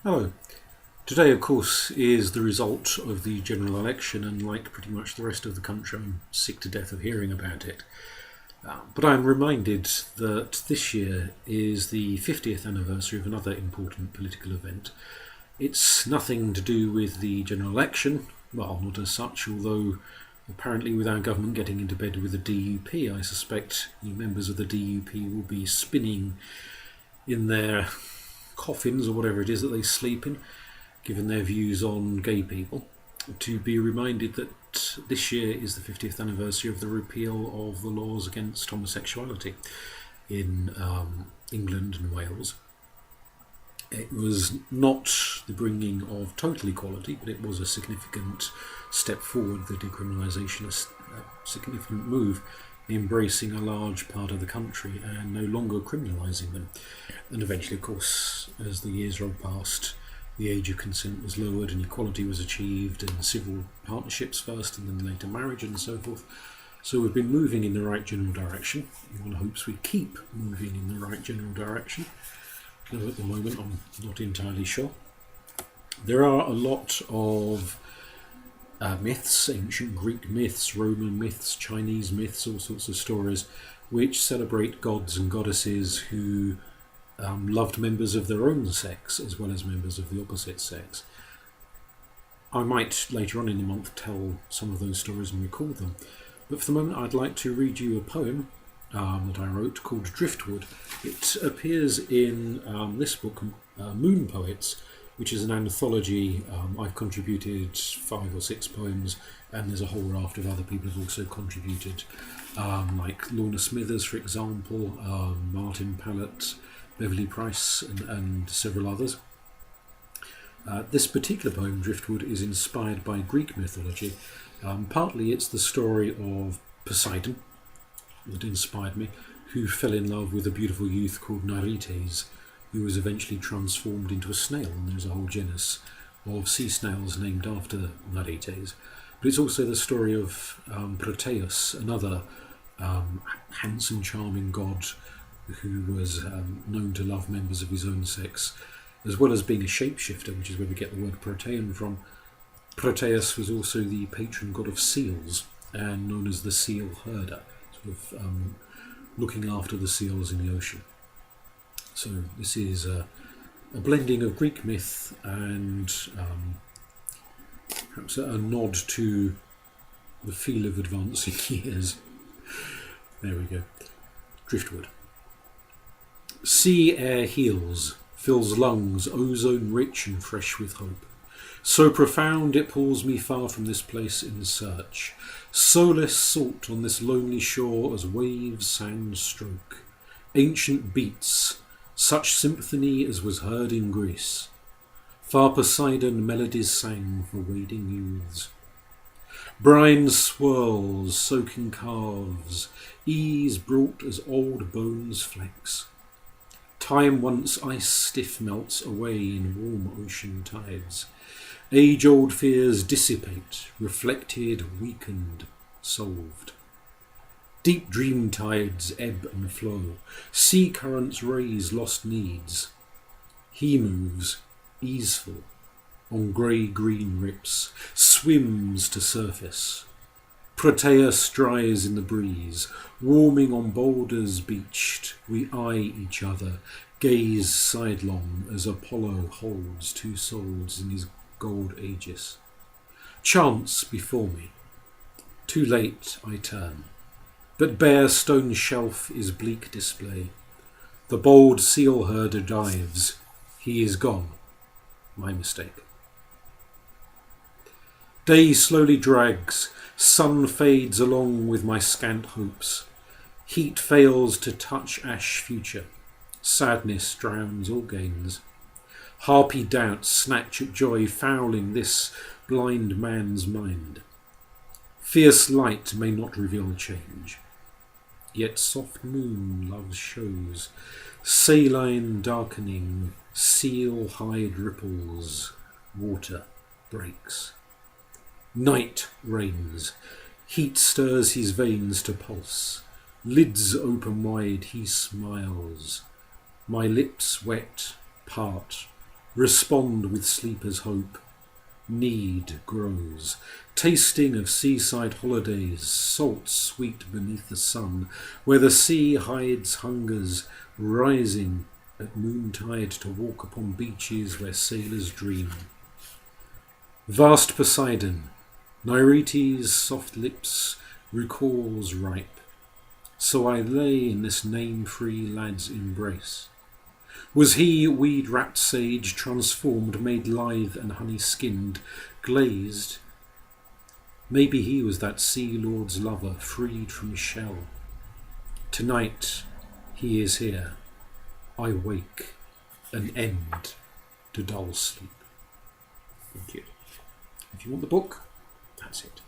Hello. Today, of course, is the result of the general election, and like pretty much the rest of the country, I'm sick to death of hearing about it. But I'm reminded that this year is the 50th anniversary of another important political event. It's nothing to do with the general election, well, not as such, although apparently with our government getting into bed with the DUP, I suspect the members of the DUP will be spinning in their coffins or whatever it is that they sleep in, given their views on gay people, to be reminded that this year is the 50th anniversary of the repeal of the laws against homosexuality in England and Wales. It was not the bringing of total equality, but it was a significant step forward, the decriminalisation, a significant move, embracing a large part of the country and no longer criminalising them. And eventually, of course, as the years rolled past, the age of consent was lowered and equality was achieved, and civil partnerships first and then later marriage and so forth. So we've been moving in the right general direction. One hopes we keep moving in the right general direction, though at the moment I'm not entirely sure. There are a lot of myths, ancient Greek myths, Roman myths, Chinese myths, all sorts of stories which celebrate gods and goddesses who loved members of their own sex as well as members of the opposite sex. I might later on in the month tell some of those stories and record them, but for the moment I'd like to read you a poem that I wrote called Driftwood. It appears in this book, Moon Poets, which is an anthology. I've contributed 5 or 6 poems, and there's a whole raft of other people who've also contributed, like Lorna Smithers, for example, Martin Pallett, Beverly Price, and several others. This particular poem, Driftwood, is inspired by Greek mythology. Partly it's the story of Poseidon that inspired me, who fell in love with a beautiful youth called Nerites, who was eventually transformed into a snail, and there's a whole genus of sea snails named after Nerites. But it's also the story of Proteus, another handsome, charming god who was known to love members of his own sex, as well as being a shapeshifter, which is where we get the word Protean from. Proteus was also the patron god of seals, and known as the seal herder, sort of looking after the seals in the ocean. So this is a blending of Greek myth and perhaps a nod to the feel of advancing years. There we go. Driftwood. Sea air heals, fills lungs, ozone rich and fresh with hope. So profound it pulls me far from this place in search. Soulless salt on this lonely shore as waves sand stroke. Ancient beats, such symphony as was heard in Greece. Far Poseidon melodies sang for wading youths. Brine swirls, soaking calves, ease brought as old bones flex. Time once ice stiff melts away in warm ocean tides. Age-old fears dissipate, reflected, weakened, solved. Deep dream tides ebb and flow, sea currents raise lost needs. He moves, easeful, on grey-green rips, swims to surface. Proteus dries in the breeze, warming on boulders beached. We eye each other, gaze sidelong as Apollo holds 2 souls in his gold aegis. Chance before me. Too late I turn. But bare stone shelf is bleak display. The bold seal herder dives. He is gone. My mistake. Day slowly drags. Sun fades along with my scant hopes. Heat fails to touch ash future. Sadness drowns all gains. Harpy doubts snatch at joy, fouling this blind man's mind. Fierce light may not reveal change. Yet soft moon love shows, saline darkening, seal hide ripples, water breaks. Night reigns, heat stirs his veins to pulse, lids open wide he smiles. My lips wet, part, Respond with sleeper's hope. Need grows, tasting of seaside holidays, salt sweet beneath the sun, where the sea hides hungers, rising at noontide to walk upon beaches where sailors dream. Vast Poseidon, Nerites' soft lips recalls ripe, so I lay in this name-free lad's embrace. Was he weed-wrapped sage, transformed, made lithe and honey-skinned, glazed? Maybe he was that sea lord's lover, freed from shell. Tonight he is here. I wake, an end to dull sleep. Thank you. If you want the book, that's it.